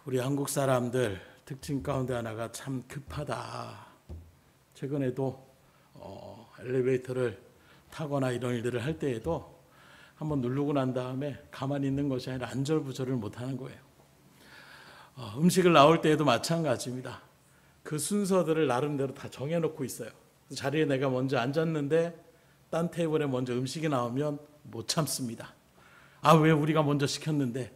우리 한국 사람들 특징 가운데 하나가 참 급하다. 최근에도 엘리베이터를 타거나 이런 일들을 할 때에도 한번 누르고 난 다음에 가만히 있는 것이 아니라 안절부절을 못하는 거예요. 음식을 나올 때에도 마찬가지입니다. 그 순서들을 나름대로 다 정해놓고 있어요. 자리에 내가 먼저 앉았는데 딴 테이블에 먼저 음식이 나오면 못 참습니다. 왜 우리가 먼저 시켰는데?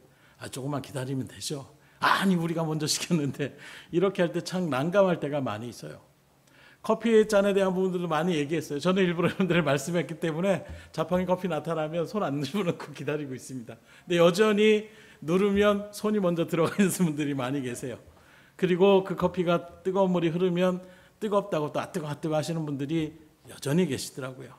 조금만 기다리면 되죠. 아니 우리가 먼저 시켰는데. 이렇게 할 때 참 난감할 때가 많이 있어요. 커피 잔에 대한 부분들도 많이 얘기했어요. 저는 일부러 여러분들을 말씀했기 때문에 자판기 커피 나타나면 손 안 집어넣고 기다리고 있습니다. 근데 여전히 누르면 손이 먼저 들어가 있는 분들이 많이 계세요. 그리고 그 커피가 뜨거운 물이 흐르면 뜨겁다고 또 뜨거 하시는 분들이 여전히 계시더라고요.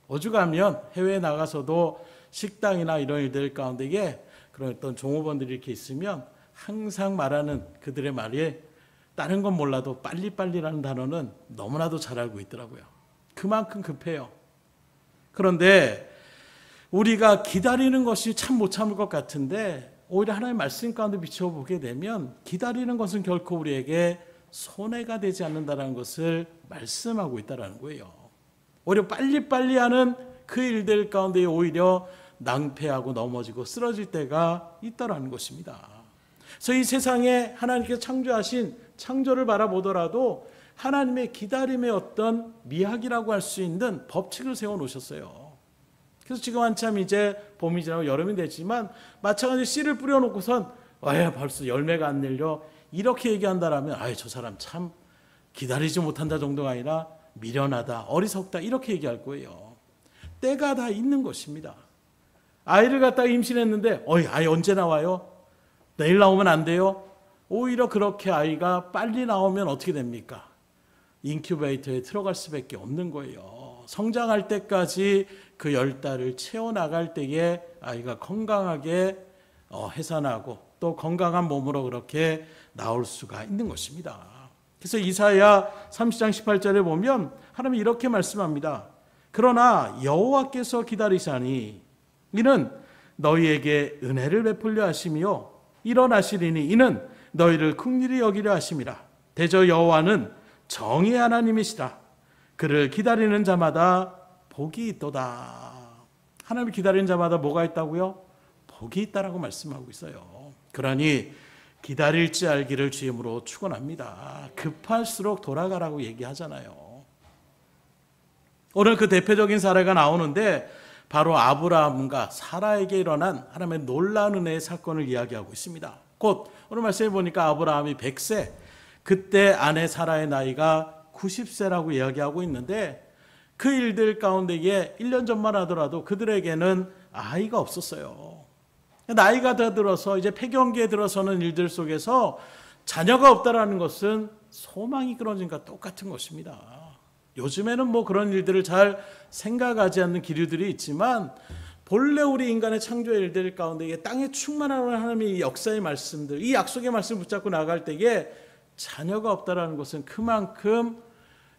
오죽하면 해외에 나가서도 식당이나 이런 일들 가운데에 그런 어떤 종업원들이 이렇게 있으면 항상 말하는 그들의 말이 다른 건 몰라도 빨리빨리라는 단어는 너무나도 잘 알고 있더라고요. 그만큼 급해요. 그런데 우리가 기다리는 것이 참 못 참을 것 같은데 오히려 하나님의 말씀 가운데 비춰보게 되면 기다리는 것은 결코 우리에게 손해가 되지 않는다는 것을 말씀하고 있다는 거예요. 오히려 빨리빨리 하는 그 일들 가운데 오히려 낭패하고 넘어지고 쓰러질 때가 있다는 것입니다. 그래서 이 세상에 하나님께서 창조하신 창조를 바라보더라도 하나님의 기다림의 어떤 미학이라고 할 수 있는 법칙을 세워놓으셨어요. 그래서 지금 한참 이제 봄이 지나고 여름이 됐지만 마찬가지로 씨를 뿌려놓고선 벌써 열매가 안 내려 이렇게 얘기한다라면 저 사람 참 기다리지 못한다 정도가 아니라 미련하다, 어리석다 이렇게 얘기할 거예요. 때가 다 있는 것입니다. 아이를 갖다가 임신했는데 아이 언제 나와요? 내일 나오면 안 돼요? 오히려 그렇게 아이가 빨리 나오면 어떻게 됩니까? 인큐베이터에 들어갈 수밖에 없는 거예요. 성장할 때까지 그 10달을 채워나갈 때에 아이가 건강하게 해산하고 또 건강한 몸으로 그렇게 나올 수가 있는 것입니다. 그래서 이사야 30장 18절에 보면 하나님이 이렇게 말씀합니다. 그러나 여호와께서 기다리사니 이는 너희에게 은혜를 베풀려 하시며 일어나시리니 이는 너희를 긍휼히 여기려 하심이라. 대저 여호와는 정의 하나님이시라. 그를 기다리는 자마다 복이 있도다. 하나님을 기다리는 자마다 뭐가 있다고요? 복이 있다라고 말씀하고 있어요. 그러니 기다릴지 알기를 주임으로 축원합니다. 급할수록 돌아가라고 얘기하잖아요. 오늘 그 대표적인 사례가 나오는데 바로 아브라함과 사라에게 일어난 하나님의 놀라운 은혜의 사건을 이야기하고 있습니다. 곧 오늘 말씀해 보니까 아브라함이 100세, 그때 아내 사라의 나이가 90세라고 이야기하고 있는데 그 일들 가운데에 1년 전만 하더라도 그들에게는 아이가 없었어요. 나이가 더 들어서 이제 폐경기에 들어서는 일들 속에서 자녀가 없다라는 것은 소망이 끊어진 것과 똑같은 것입니다. 요즘에는 뭐 그런 일들을 잘 생각하지 않는 기류들이 있지만 본래 우리 인간의 창조의 일들 가운데 땅에 충만한 하나님의 역사의 말씀들, 이 약속의 말씀을 붙잡고 나갈 때에 자녀가 없다라는 것은 그만큼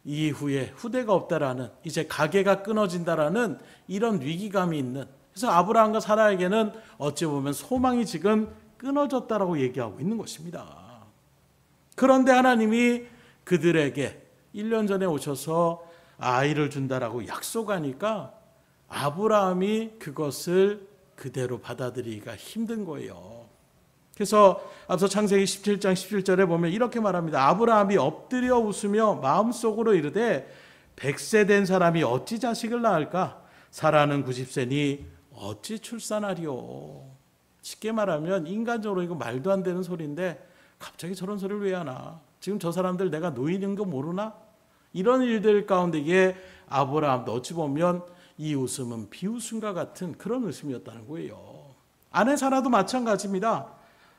이후에 후대가 없다라는, 이제 가계가 끊어진다라는 이런 위기감이 있는, 그래서 아브라함과 사라에게는 어찌 보면 소망이 지금 끊어졌다라고 얘기하고 있는 것입니다. 그런데 하나님이 그들에게 1년 전에 오셔서 아이를 준다라고 약속하니까 아브라함이 그것을 그대로 받아들이기가 힘든 거예요. 그래서 앞서 창세기 17장 17절에 보면 이렇게 말합니다. 아브라함이 엎드려 웃으며 마음속으로 이르되 100세 된 사람이 어찌 자식을 낳을까? 사라는 90세니 어찌 출산하리요? 쉽게 말하면 인간적으로 이거 말도 안 되는 소리인데 갑자기 저런 소리를 왜 하나? 지금 저 사람들 내가 노인인 거 모르나? 이런 일들 가운데에 아브라함도 어찌 보면 이 웃음은 비웃음과 같은 그런 웃음이었다는 거예요. 아내 사라도 마찬가지입니다.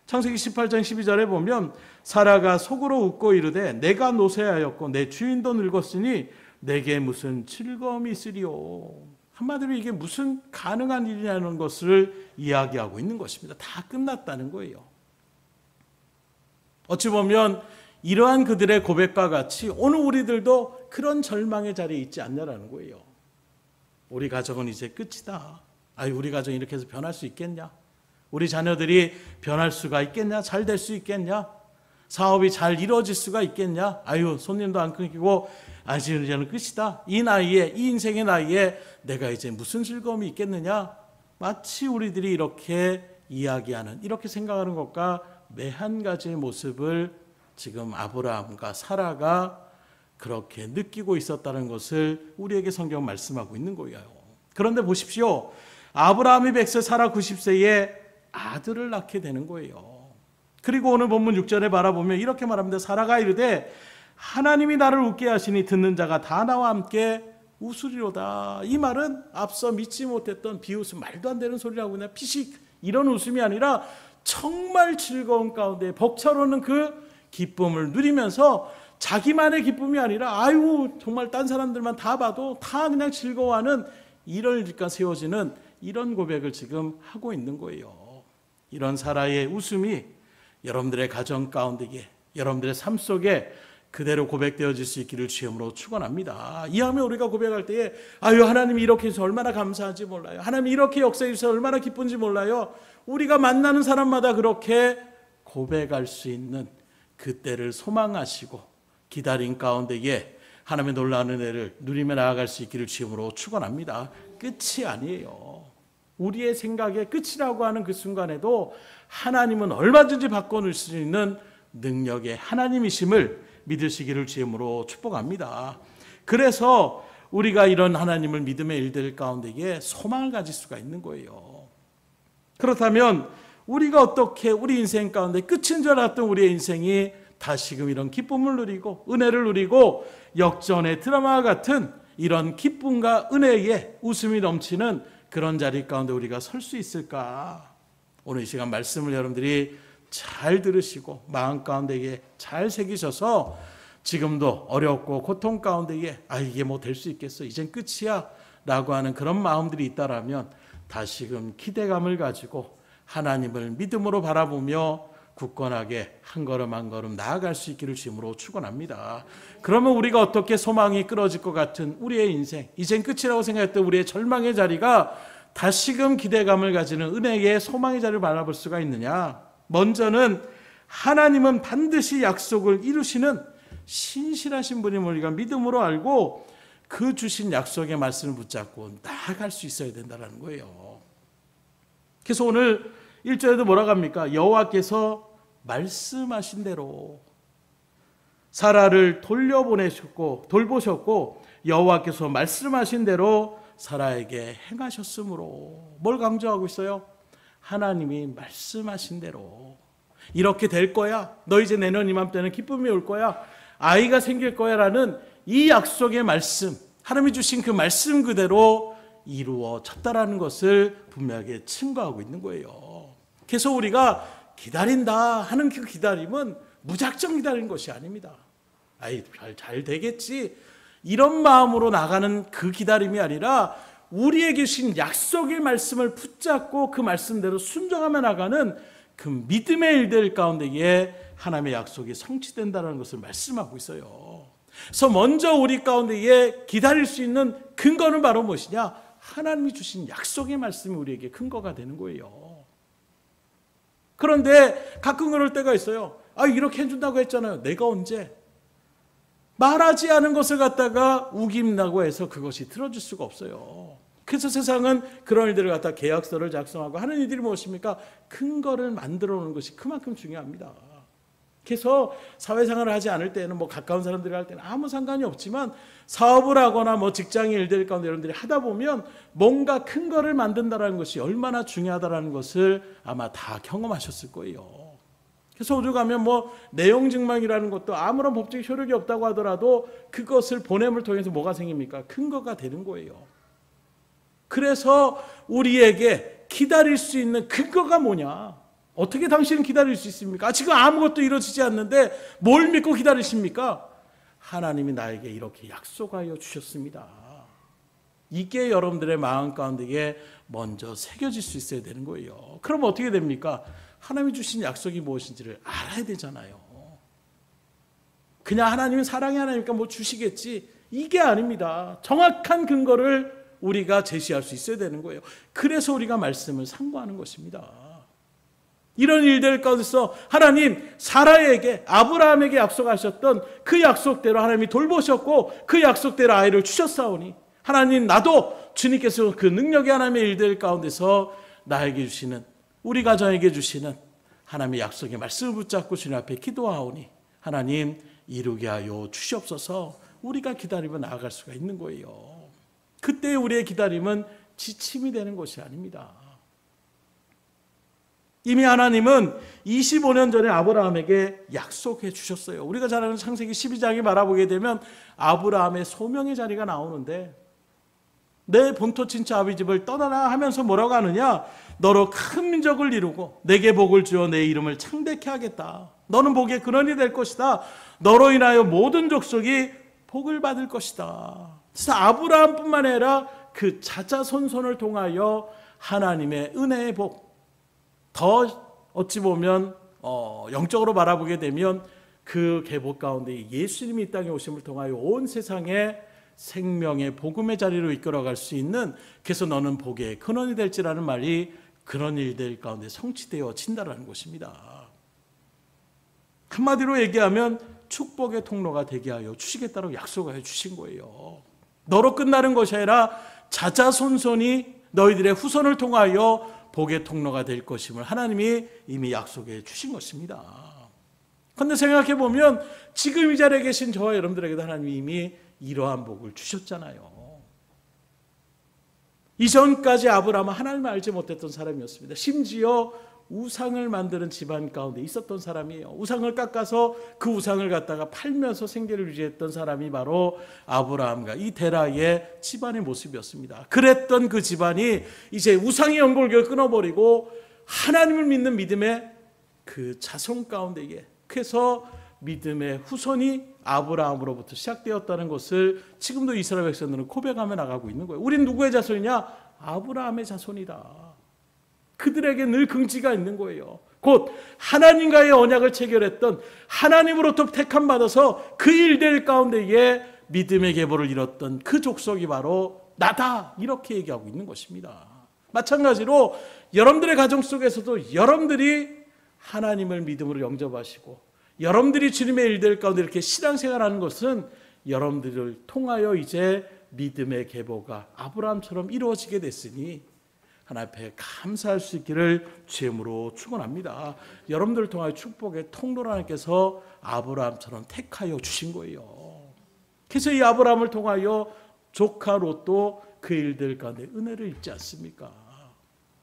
창세기 18장 12절에 보면 사라가 속으로 웃고 이르되 내가 노쇠하였고 내 주인도 늙었으니 내게 무슨 즐거움이 있으리요. 한마디로 이게 무슨 가능한 일이냐는 것을 이야기하고 있는 것입니다. 다 끝났다는 거예요. 어찌 보면 이러한 그들의 고백과 같이 오늘 우리들도 그런 절망의 자리에 있지 않냐라는 거예요. 우리 가정은 이제 끝이다. 우리 가정이 이렇게 해서 변할 수 있겠냐? 우리 자녀들이 변할 수가 있겠냐? 잘 될 수 있겠냐? 사업이 잘 이루어질 수가 있겠냐? 아유, 손님도 안 끊기고 이제는 끝이다. 이 나이에, 이 인생의 나이에 내가 이제 무슨 즐거움이 있겠느냐? 마치 우리들이 이렇게 이야기하는, 이렇게 생각하는 것과 매한 가지의 모습을 지금 아브라함과 사라가 그렇게 느끼고 있었다는 것을 우리에게 성경 말씀하고 있는 거예요. 그런데 보십시오. 아브라함이 100세, 사라 90세에 아들을 낳게 되는 거예요. 그리고 오늘 본문 6절에 바라보면 이렇게 말합니다. 사라가 이르되 하나님이 나를 웃게 하시니 듣는 자가 다 나와 함께 웃으리로다. 이 말은 앞서 믿지 못했던 비웃음, 말도 안 되는 소리라고 그냥 피식 이런 웃음이 아니라 정말 즐거운 가운데 벅차오르는 그 기쁨을 누리면서 자기만의 기쁨이 아니라 아유 정말 딴 사람들만 다 봐도 다 그냥 즐거워하는 이런 일까 세워지는 이런 고백을 지금 하고 있는 거예요. 이런 사라의 웃음이 여러분들의 가정 가운데에, 여러분들의 삶 속에 그대로 고백되어질 수 있기를 주님으로 축원합니다. 이하면 우리가 고백할 때에 아유 하나님이 이렇게 해서 얼마나 감사한지 몰라요. 하나님이 이렇게 역사해 주셔서 얼마나 기쁜지 몰라요. 우리가 만나는 사람마다 그렇게 고백할 수 있는 그때를 소망하시고 기다린 가운데에 하나님의 놀라운 은혜를 누리며 나아갈 수 있기를 주님으로 축원합니다. 끝이 아니에요. 우리의 생각의 끝이라고 하는 그 순간에도 하나님은 얼마든지 바꿔놓을 수 있는 능력의 하나님이심을 믿으시기를 주님으로 축복합니다. 그래서 우리가 이런 하나님을 믿음의 일들 가운데에 소망을 가질 수가 있는 거예요. 그렇다면 우리가 어떻게 우리 인생 가운데 끝인 줄 알았던 우리의 인생이 다시금 이런 기쁨을 누리고 은혜를 누리고 역전의 드라마와 같은 이런 기쁨과 은혜에 웃음이 넘치는 그런 자리 가운데 우리가 설 수 있을까? 오늘 이 시간 말씀을 여러분들이 잘 들으시고 마음 가운데에 잘 새기셔서 지금도 어렵고 고통 가운데에 이게 뭐 될 수 있겠어? 이젠 끝이야 라고 하는 그런 마음들이 있다라면 다시금 기대감을 가지고 하나님을 믿음으로 바라보며 굳건하게 한 걸음 한 걸음 나아갈 수 있기를 주님으로 축원합니다. 그러면 우리가 어떻게 소망이 끊어질 것 같은 우리의 인생, 이젠 끝이라고 생각했던 우리의 절망의 자리가 다시금 기대감을 가지는 은혜의 소망의 자리를 바라볼 수가 있느냐? 먼저는 하나님은 반드시 약속을 이루시는 신실하신 분임을 우리가 믿음으로 알고 그 주신 약속의 말씀을 붙잡고 나아갈 수 있어야 된다는 거예요. 그래서 오늘 1절에도 뭐라고 합니까? 여호와께서 말씀하신 대로 사라를 돌보셨고 여호와께서 말씀하신 대로 사라에게 행하셨으므로. 뭘 강조하고 있어요? 하나님이 말씀하신 대로 이렇게 될 거야. 너 이제 내년 이맘때는 기쁨이 올 거야. 아이가 생길 거야 라는 이 약속의 말씀, 하나님이 주신 그 말씀 그대로 이루어졌다라는 것을 분명하게 증거하고 있는 거예요. 그래서 우리가 기다린다 하는 그 기다림은 무작정 기다리는 것이 아닙니다. 잘 되겠지 이런 마음으로 나가는 그 기다림이 아니라 우리에게 주신 약속의 말씀을 붙잡고 그 말씀대로 순종하며 나가는 그 믿음의 일들 가운데에 하나님의 약속이 성취된다는 것을 말씀하고 있어요. 그래서 먼저 우리 가운데에 기다릴 수 있는 근거는 바로 무엇이냐? 하나님이 주신 약속의 말씀이 우리에게 근거가 되는 거예요. 그런데 가끔 그럴 때가 있어요. 이렇게 해준다고 했잖아요. 내가 언제? 말하지 않은 것을 갖다가 우김나고 해서 그것이 들어줄 수가 없어요. 그래서 세상은 그런 일들을 갖다 계약서를 작성하고 하는 일들이 무엇입니까? 근거를 만들어 놓는 것이 그만큼 중요합니다. 그래서 사회생활을 하지 않을 때는 가까운 사람들이 할 때는 아무 상관이 없지만 사업을 하거나 직장의 일들 가운데 여러분들이 하다 보면 뭔가 근거를 만든다는 것이 얼마나 중요하다는 것을 아마 다 경험하셨을 거예요. 그래서 어디 가면 내용 증명이라는 것도 아무런 법적 효력이 없다고 하더라도 그것을 보냄을 통해서 뭐가 생깁니까? 근거가 되는 거예요. 그래서 우리에게 기다릴 수 있는 근거가 뭐냐? 어떻게 당신은 기다릴 수 있습니까? 지금 아무것도 이루어지지 않는데 뭘 믿고 기다리십니까? 하나님이 나에게 이렇게 약속하여 주셨습니다. 이게 여러분들의 마음 가운데에 먼저 새겨질 수 있어야 되는 거예요. 그럼 어떻게 됩니까? 하나님이 주신 약속이 무엇인지를 알아야 되잖아요. 그냥 하나님은 사랑의 하나님이니까 주시겠지. 이게 아닙니다. 정확한 근거를 우리가 제시할 수 있어야 되는 거예요. 그래서 우리가 말씀을 상고하는 것입니다. 이런 일들 가운데서 하나님 사라에게, 아브라함에게 약속하셨던 그 약속대로 하나님이 돌보셨고 그 약속대로 아이를 주셨사오니 하나님, 나도 주님께서 그 능력의 하나님의 일들 가운데서 나에게 주시는, 우리 가정에게 주시는 하나님의 약속의 말씀을 붙잡고 주님 앞에 기도하오니 하나님 이루게 하여 주시옵소서. 우리가 기다리며 나아갈 수가 있는 거예요. 그때 우리의 기다림은 지침이 되는 것이 아닙니다. 이미 하나님은 25년 전에 아브라함에게 약속해 주셨어요. 우리가 잘 아는 창세기 12장에 말아보게 되면 아브라함의 소명의 자리가 나오는데, 내 본토 친척 아비 집을 떠나라 하면서 뭐라고 하느냐, 너로 큰 민족을 이루고 내게 복을 주어 내 이름을 창대케 하겠다. 너는 복의 근원이 될 것이다. 너로 인하여 모든 족속이 복을 받을 것이다. 그래서 아브라함뿐만 아니라 그 자자손손을 통하여 하나님의 은혜의 복, 더 어찌 보면 영적으로 바라보게 되면 그 계복 가운데 예수님이 이 땅에 오심을 통하여 온 세상에 생명의 복음의 자리로 이끌어갈 수 있는, 그래서 너는 복의 근원이 될지라는 말이 그런 일들 가운데 성취되어진다는 것입니다. 한마디로 얘기하면 축복의 통로가 되게 하여 주시겠다고 약속하여 주신 거예요. 너로 끝나는 것이 아니라 자자손손이 너희들의 후손을 통하여 복의 통로가 될 것임을 하나님이 이미 약속해 주신 것입니다. 그런데 생각해 보면 지금 이 자리에 계신 저와 여러분들에게도 하나님이 이미 이러한 복을 주셨잖아요. 이전까지 아브라함은 하나님을 알지 못했던 사람이었습니다. 심지어 우상을 만드는 집안 가운데 있었던 사람이에요. 우상을 깎아서 그 우상을 갖다가 팔면서 생계를 유지했던 사람이 바로 아브라함과 이 데라의 집안의 모습이었습니다. 그랬던 그 집안이 이제 우상의 연골을 끊어버리고 하나님을 믿는 믿음의 그 자손 가운데에, 그래서 믿음의 후손이 아브라함으로부터 시작되었다는 것을 지금도 이스라엘 백성들은 고백하며 나가고 있는 거예요. 우린 누구의 자손이냐? 아브라함의 자손이다. 그들에게 늘 긍지가 있는 거예요. 곧 하나님과의 언약을 체결했던, 하나님으로부터 택함 받아서 그 일들 가운데에 믿음의 계보를 이뤘던 그 족속이 바로 나다, 이렇게 얘기하고 있는 것입니다. 마찬가지로 여러분들의 가정 속에서도 여러분들이 하나님을 믿음으로 영접하시고 여러분들이 주님의 일들 가운데 이렇게 신앙생활하는 것은 여러분들을 통하여 이제 믿음의 계보가 아브라함처럼 이루어지게 됐으니 하나님 앞에 감사할 수 있기를 주임으로 축원합니다. 여러분들을 통하여 축복의 통로를 하나님께서 아브라함처럼 택하여 주신 거예요. 그래서 이 아브라함을 통하여 조카 롯도 그 일들 가운데 은혜를 입지 않습니까?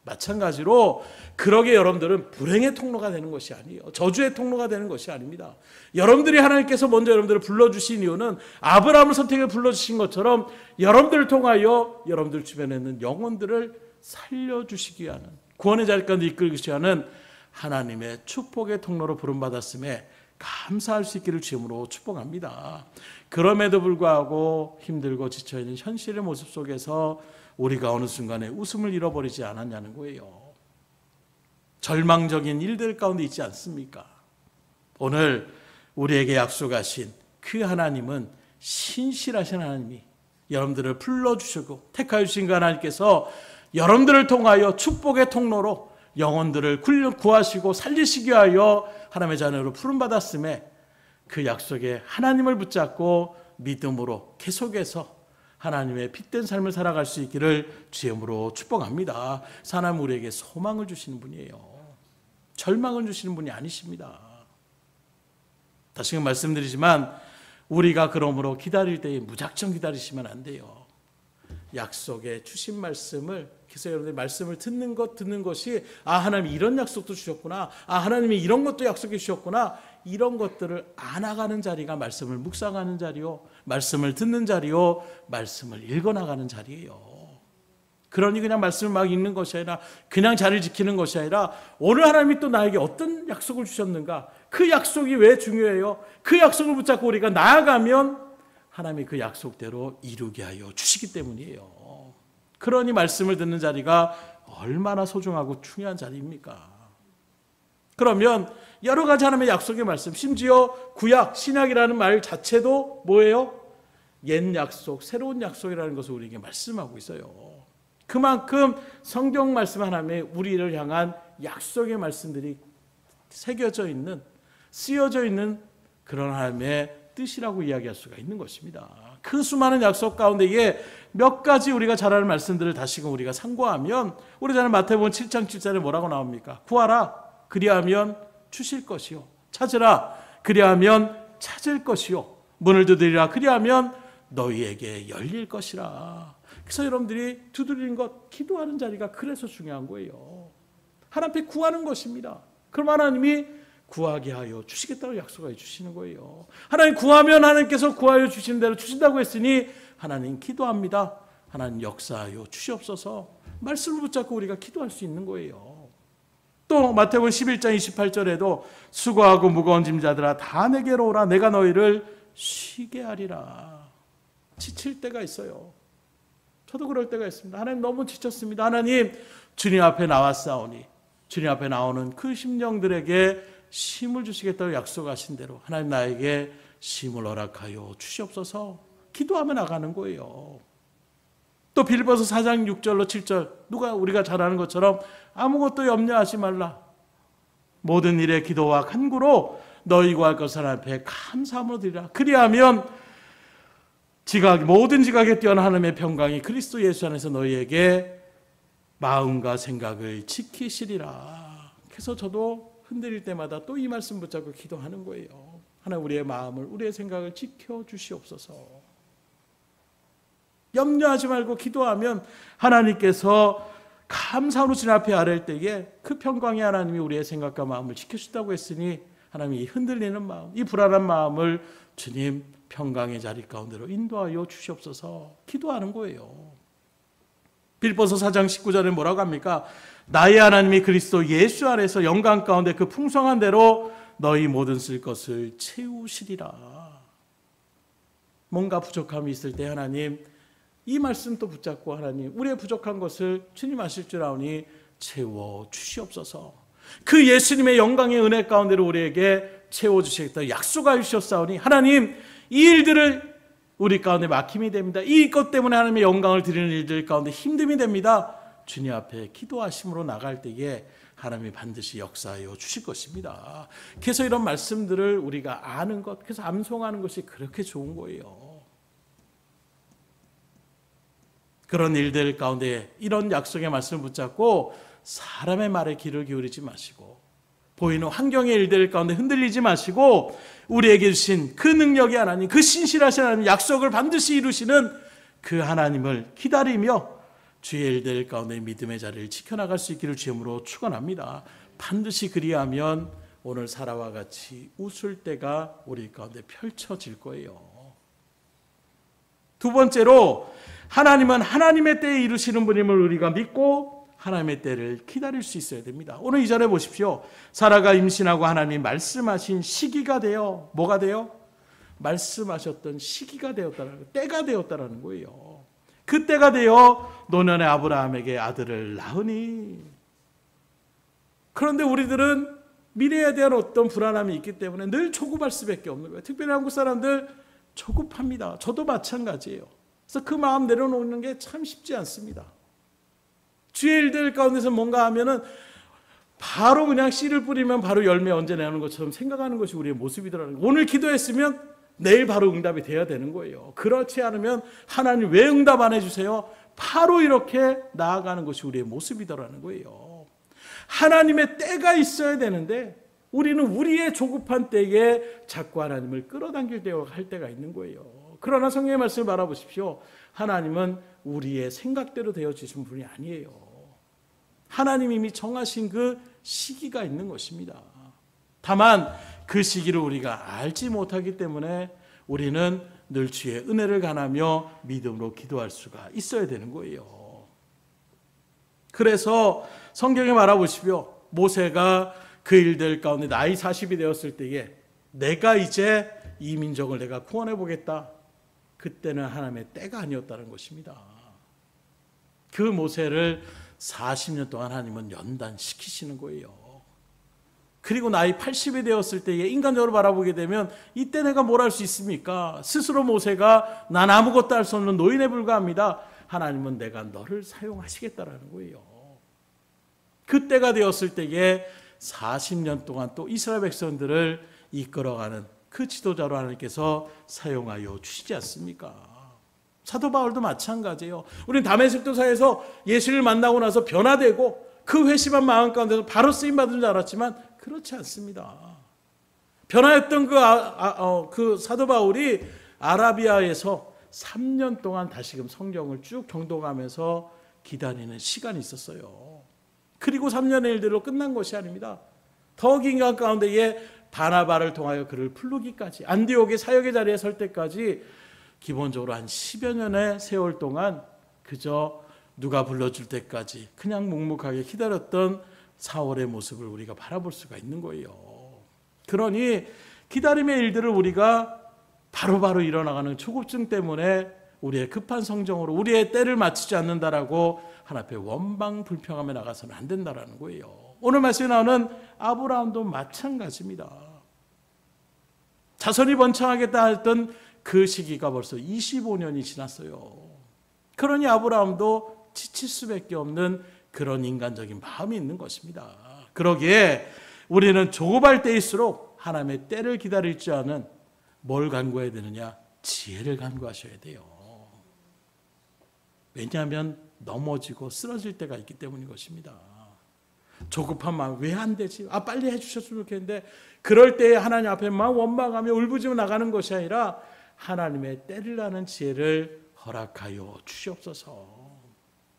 마찬가지로 그러게 여러분들은 불행의 통로가 되는 것이 아니에요. 저주의 통로가 되는 것이 아닙니다. 여러분들이 하나님께서 먼저 여러분들을 불러주신 이유는 아브라함을 선택해 불러주신 것처럼 여러분들을 통하여 여러분들 주변에 있는 영혼들을 살려주시기 위한, 구원의 자리까지 이끌기 위한 하나님의 축복의 통로로 부름받았음에 감사할 수 있기를 주임으로 축복합니다. 그럼에도 불구하고 힘들고 지쳐있는 현실의 모습 속에서 우리가 어느 순간에 웃음을 잃어버리지 않았냐는 거예요. 절망적인 일들 가운데 있지 않습니까? 오늘 우리에게 약속하신 그 하나님은 신실하신 하나님이 여러분들을 불러주시고 택하여 주신 그 하나님께서 여러분들을 통하여 축복의 통로로 영혼들을 구하시고 살리시기 위하여 하나님의 자녀로 부름받았음에 그 약속에 하나님을 붙잡고 믿음으로 계속해서 하나님의 핏된 삶을 살아갈 수 있기를 주임으로 축복합니다. 하나님 우리에게 소망을 주시는 분이에요. 절망을 주시는 분이 아니십니다. 다시금 말씀드리지만 우리가 그러므로 기다릴 때에 무작정 기다리시면 안 돼요. 약속에 주신 말씀을, 그래서 여러분들 말씀을 듣는 것이 하나님이 이런 약속도 주셨구나, 하나님이 이런 것도 약속해 주셨구나, 이런 것들을 안아가는 자리가 말씀을 묵상하는 자리요, 말씀을 듣는 자리요, 말씀을 읽어나가는 자리예요. 그러니 그냥 말씀을 막 읽는 것이 아니라, 그냥 자리를 지키는 것이 아니라 오늘 하나님이 또 나에게 어떤 약속을 주셨는가, 그 약속이 왜 중요해요? 그 약속을 붙잡고 우리가 나아가면 하나님이 그 약속대로 이루게 하여 주시기 때문이에요. 그러니 말씀을 듣는 자리가 얼마나 소중하고 중요한 자리입니까? 그러면 여러 가지 하나님의 약속의 말씀, 심지어 구약, 신약이라는 말 자체도 뭐예요? 옛 약속, 새로운 약속이라는 것을 우리에게 말씀하고 있어요. 그만큼 성경 말씀 하나님의 우리를 향한 약속의 말씀들이 새겨져 있는, 쓰여져 있는 그런 하나님의 뜻이라고 이야기할 수가 있는 것입니다. 그 수많은 약속 가운데에 몇 가지 우리가 잘 아는 말씀들을 다시금 우리가 참고하면, 우리 잘 아는 마태복음 7장 7절에 뭐라고 나옵니까? 구하라 그리하면 주실 것이요, 찾으라 그리하면 찾을 것이요, 문을 두드리라 그리하면 너희에게 열릴 것이라. 그래서 여러분들이 두드리는 것, 기도하는 자리가 그래서 중요한 거예요. 하나님 앞에 구하는 것입니다. 그럼 하나님이 구하게 하여 주시겠다고 약속해 주시는 거예요. 하나님 구하면 하나님께서 구하여 주시는 대로 주신다고 했으니 하나님 기도합니다. 하나님 역사하여 주시옵소서. 말씀을 붙잡고 우리가 기도할 수 있는 거예요. 또 마태복음 11장 28절에도 수고하고 무거운 짐자들아 다 내게로 오라 내가 너희를 쉬게 하리라. 지칠 때가 있어요. 저도 그럴 때가 있습니다. 하나님 너무 지쳤습니다. 하나님 주님 앞에 나왔사오니, 주님 앞에 나오는 그 심령들에게 쉼을 주시겠다고 약속하신 대로 하나님 나에게 쉼을 허락하여 주시옵소서. 기도하며 나가는 거예요. 또 빌립보서 4장 6절로 7절, 우리가 잘 아는 것처럼 아무것도 염려하지 말라. 모든 일에 기도와 간구로 너희 구할 것을 하나님 앞에 감사함으로 드리라. 그리하면 모든 지각에 뛰어난 하나님의 평강이 그리스도 예수 안에서 너희에게 마음과 생각을 지키시리라. 그래서 저도 흔들릴 때마다 또 이 말씀 붙잡고 기도하는 거예요. 하나님 우리의 마음을, 우리의 생각을 지켜주시옵소서. 염려하지 말고 기도하면 하나님께서 감사로 주님 앞에 아랠 때에 그 평강의 하나님이 우리의 생각과 마음을 지켜주신다고 했으니, 하나님이 흔들리는 마음, 이 불안한 마음을 주님 평강의 자리 가운데로 인도하여 주시옵소서. 기도하는 거예요. 빌립보서 4장 19절에 뭐라고 합니까? 나의 하나님이 그리스도 예수 안에서 영광 가운데 그 풍성한 대로 너희 모든 쓸 것을 채우시리라. 뭔가 부족함이 있을 때 하나님 이 말씀도 붙잡고, 하나님 우리의 부족한 것을 주님 아실 줄 아오니 채워 주시옵소서. 그 예수님의 영광의 은혜 가운데로 우리에게 채워주시겠다 약속하여 주셨사오니, 하나님 이 일들을 우리 가운데 막힘이 됩니다. 이것 때문에 하나님의 영광을 드리는 일들 가운데 힘듦이 됩니다. 주님 앞에 기도하심으로 나갈 때에 하나님이 반드시 역사하여 주실 것입니다. 그래서 이런 말씀들을 우리가 아는 것, 그래서 암송하는 것이 그렇게 좋은 거예요. 그런 일들 가운데 이런 약속의 말씀을 붙잡고 사람의 말에 귀를 기울이지 마시고, 보이는 환경의 일들 가운데 흔들리지 마시고, 우리에게 주신 그 능력의 하나님, 그 신실하신 하나님, 약속을 반드시 이루시는 그 하나님을 기다리며 주의 일들 가운데 믿음의 자리를 지켜나갈 수 있기를 주님으로 축원합니다. 반드시 그리하면 오늘 사라와 같이 웃을 때가 우리 가운데 펼쳐질 거예요. 두 번째로, 하나님은 하나님의 때에 이루시는 분임을 우리가 믿고 하나님의 때를 기다릴 수 있어야 됩니다. 오늘 이 절에 보십시오. 사라가 임신하고 하나님이 말씀하신 시기가 되어, 뭐가 되어? 말씀하셨던 시기가 되었다는 거예요. 때가 되었다는 거예요. 그 때가 되어 노년의 아브라함에게 아들을 낳으니. 그런데 우리들은 미래에 대한 어떤 불안함이 있기 때문에 늘 조급할 수밖에 없는 거예요. 특별히 한국 사람들 조급합니다. 저도 마찬가지예요. 그래서 그 마음 내려놓는 게 참 쉽지 않습니다. 주의 일들 가운데서 뭔가 하면은 바로 그냥 씨를 뿌리면 바로 열매 언제 내는 것처럼 생각하는 것이 우리의 모습이더라는 거예요. 오늘 기도했으면 내일 바로 응답이 돼야 되는 거예요. 그렇지 않으면 하나님 왜 응답 안 해주세요? 바로 이렇게 나아가는 것이 우리의 모습이더라는 거예요. 하나님의 때가 있어야 되는데 우리는 우리의 조급한 때에 자꾸 하나님을 끌어당길 때가 할 때가 있는 거예요. 그러나 성경의 말씀을 바라보십시오. 하나님은 우리의 생각대로 되어지신 분이 아니에요. 하나님이 이미 정하신 그 시기가 있는 것입니다. 다만 그 시기를 우리가 알지 못하기 때문에 우리는 늘 주의 은혜를 간하며 믿음으로 기도할 수가 있어야 되는 거예요. 그래서 성경에 말해보십시오. 모세가 그 일들 가운데 나이 40이 되었을 때에 내가 이제 이 민족을 내가 구원해 보겠다. 그때는 하나님의 때가 아니었다는 것입니다. 그 모세를 40년 동안 하나님은 연단시키시는 거예요. 그리고 나이 80이 되었을 때에 인간적으로 바라보게 되면 이때 내가 뭘 할 수 있습니까? 스스로 모세가 난 아무것도 할 수 없는 노인에 불과합니다. 하나님은 내가 너를 사용하시겠다라는 거예요. 그때가 되었을 때에 40년 동안 또 이스라엘 백성들을 이끌어가는 그 지도자로 하나님께서 사용하여 주시지 않습니까? 사도 바울도 마찬가지예요. 우리는 다메섹 도사에서 예수를 만나고 나서 변화되고 그 회심한 마음 가운데서 바로 쓰임받은 줄 알았지만 그렇지 않습니다. 변화했던 그 사도 바울이 아라비아에서 3년 동안 다시금 성경을 쭉 경독하면서 기다리는 시간이 있었어요. 그리고 3년의 일들로 끝난 것이 아닙니다. 더 긴 기간 가운데에 바나바를 통하여 그를 부르기까지, 안디옥의 사역의 자리에 설 때까지 기본적으로 한 10여 년의 세월 동안 그저 누가 불러줄 때까지 그냥 묵묵하게 기다렸던 사울의 모습을 우리가 바라볼 수가 있는 거예요. 그러니 기다림의 일들을 우리가 바로바로 일어나가는 초급증 때문에 우리의 급한 성정으로 우리의 때를 맞추지 않는다라고 하나님 앞에 원방불평하며 나가서는 안 된다라는 거예요. 오늘 말씀에 나오는 아브라함도 마찬가지입니다. 자손이 번창하겠다 했던 그 시기가 벌써 25년이 지났어요. 그러니 아브라함도 지칠 수밖에 없는 그런 인간적인 마음이 있는 것입니다. 그러기에 우리는 조급할 때일수록 하나님의 때를 기다릴 줄 아는 뭘 간구해야 되느냐? 지혜를 간구하셔야 돼요. 왜냐하면 넘어지고 쓰러질 때가 있기 때문인 것입니다. 조급한 마음, 왜 안 되지? 빨리 해주셨으면 좋겠는데, 그럴 때에 하나님 앞에 막 원망하며 울부짖어 나가는 것이 아니라 하나님의 때를 아는 지혜를 허락하여 주시옵소서.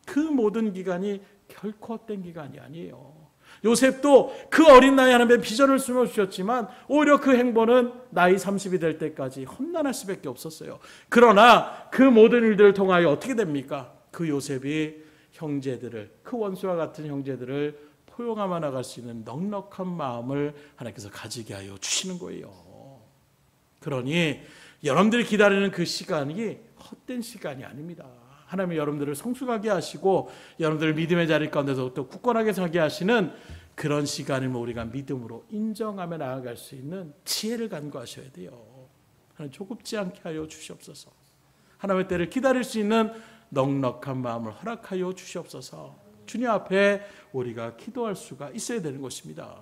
그 모든 기간이 결코 헛된 기간이 아니에요. 요셉도 그 어린 나이에 하나님의 비전을 숨어주셨지만 오히려 그 행보는 나이 30이 될 때까지 험난할 수밖에 없었어요. 그러나 그 모든 일들을 통하여 어떻게 됩니까? 그 요셉이 형제들을, 그 원수와 같은 형제들을 포용하며 나갈 수 있는 넉넉한 마음을 하나님께서 가지게 하여 주시는 거예요. 그러니 여러분들이 기다리는 그 시간이 헛된 시간이 아닙니다. 하나님이 여러분들을 성숙하게 하시고 여러분들을 믿음의 자리 가운데서 또 굳건하게 서게 하시는 그런 시간을 우리가 믿음으로 인정하며 나아갈 수 있는 지혜를 간구하셔야 돼요. 하나님 조급지 않게 하여 주시옵소서. 하나님의 때를 기다릴 수 있는 넉넉한 마음을 허락하여 주시옵소서. 주님 앞에 우리가 기도할 수가 있어야 되는 것입니다.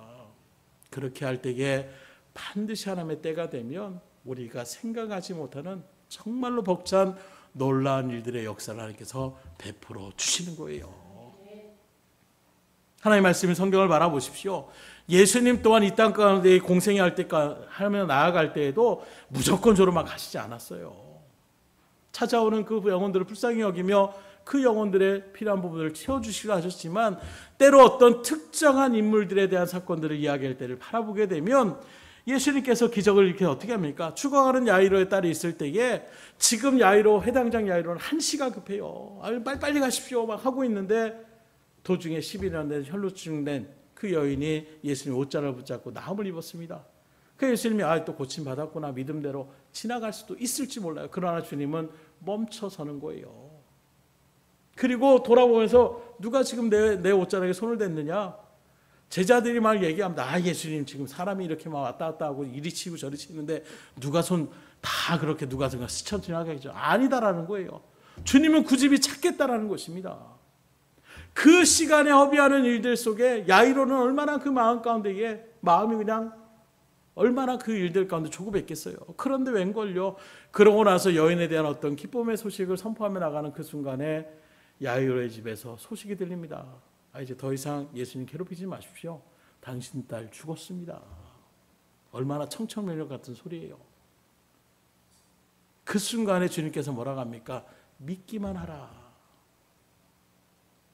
그렇게 할 때에 반드시 하나님의 때가 되면 우리가 생각하지 못하는 정말로 벅찬 놀라운 일들의 역사를 하나님께서 베풀어 주시는 거예요. 하나님의 말씀인 성경을 바라보십시오. 예수님 또한 이 땅 가운데 공생애할 때까지 하며 나아갈 때에도 무조건 저로만 가시지 않았어요. 찾아오는 그 영혼들을 불쌍히 여기며 그 영혼들의 필요한 부분을 채워주시기로 하셨지만 때로 어떤 특정한 인물들에 대한 사건들을 이야기할 때를 바라보게 되면 예수님께서 기적을 이렇게 어떻게 합니까? 죽어가는 야이로의 딸이 있을 때에 지금 야이로, 회당장 야이로는 한시가 급해요. 빨리 가십시오 막 하고 있는데 도중에 11년 된 혈루증 된 그 여인이 예수님 옷자락을 붙잡고 나음을 입었습니다. 그 예수님이 또 고침받았구나 믿음대로 지나갈 수도 있을지 몰라요. 그러나 주님은 멈춰서는 거예요. 그리고 돌아보면서 누가 지금 내 옷자락에 손을 댔느냐? 제자들이 막 얘기합니다. 예수님 지금 사람이 이렇게 막 왔다 갔다 하고 이리 치고 저리 치는데 누가 손 다 그렇게 누가 스쳐 지나가겠죠? 아니다라는 거예요. 주님은 그 집이 찾겠다라는 것입니다. 그 시간에 허비하는 일들 속에 야이로는 얼마나 그 마음 가운데에 마음이 그냥 얼마나 그 일들 가운데 조급했겠어요. 그런데 웬걸요? 그러고 나서 여인에 대한 어떤 기쁨의 소식을 선포하며 나가는 그 순간에 야이로의 집에서 소식이 들립니다. 이제 더 이상 예수님 괴롭히지 마십시오. 당신 딸 죽었습니다. 얼마나 청천벽력 같은 소리예요. 그 순간에 주님께서 뭐라고 합니까? 믿기만 하라.